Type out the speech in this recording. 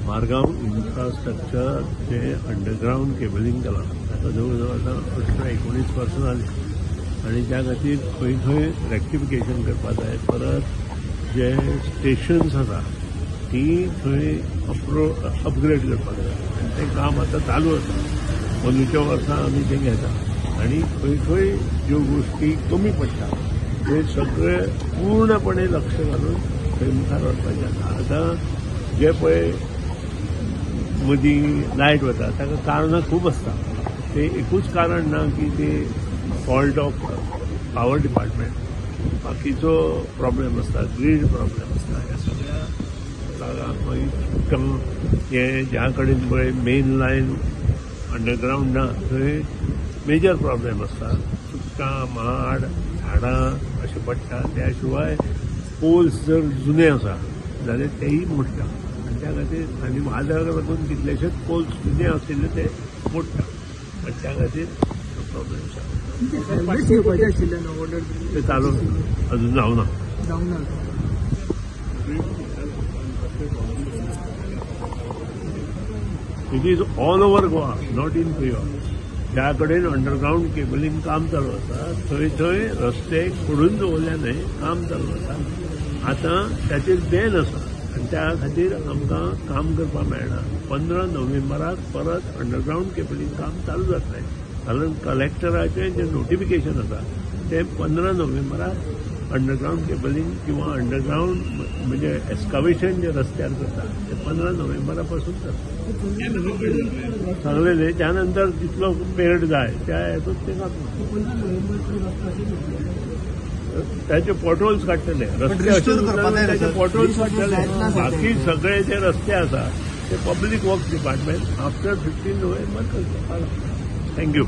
Margao infrastructure जे underground cabling केलां ताका जवळ जवळ आतां 18-19 वर्सां जालीं आनी त्या खातीर खंय खंय रेक्टिफिकेशन करपा जाय. परत जे स्टेशन्स आसा ती थंय अपग्रेड करपाक जाय आनी तें काम आतां चालू आसा. अंदूच्या वर्सां आमी तें घेता आनी खंय खंय ज्यो गोश्टी कमी पडटा ते सगळे पूर्णपणे लक्ष घालून थंय मुखार वचपाचें आसा. आतां जे पळय मदीं लायट वता ताका कारणां खूब आसता. ते एकूच कारण ना की ते फॉल्ट ऑफ पावर डिपार्टमेंट, बाकीचो प्रॉब्लेम आसता, ग्रीड प्रॉब्लेम आसता. ह्या सगळ्या जागांक मागीर हे ज्या कडेन पळय मेन लायन अंडरग्राउंड ना थंय मेजर प्रॉब्लेम आसता. उदकां, माड, झाडां अशें पडटा. त्या शिवाय पोल्स जर जुने आसा जाल्यार तेयी मोडटा आनी त्या खातीर आनी वादळाक लागून कितलेशेच पोल्स जुने आशिल्ले ते मोडटा आनी त्या खातीर प्रॉब्लेम आसा. ते चालू अजून जावना. It is all over Goa, not in pure. ज्या कडेन अंडरग्राउंड केबलिंग काम चालू आसा थंय थंय रस्ते खोडून दवरल्याने काम चालू आसा. आतां ताचेर बॅन आसा आनी त्या खातीर आमकां काम करपाक मेळना. 15 नोव्हेंबराक परत अंडरग्राउंड केबलिंग काम चालू जातलें कारण कलेक्टराचें जें नोटिफिकेशन आसा तें 15 नोव्हेंबराक अंडरग्राउंड केबलिंग किंवा अंडरग्राउंड म्हणजे एस्कावेशन जे रस्त्यार करता ते 15 नोव्हेंबरा पासून जाता सांगलेले. त्यानंतर जितलो पिरियड जाय त्या हेतून ते त्याचे पॉटहोल्स काडटले, रस्ते पॉटहोल्स काडटले. बाकी सगळे जे रस्ते आसा ते public works department after 15 November करता. थँक्यू.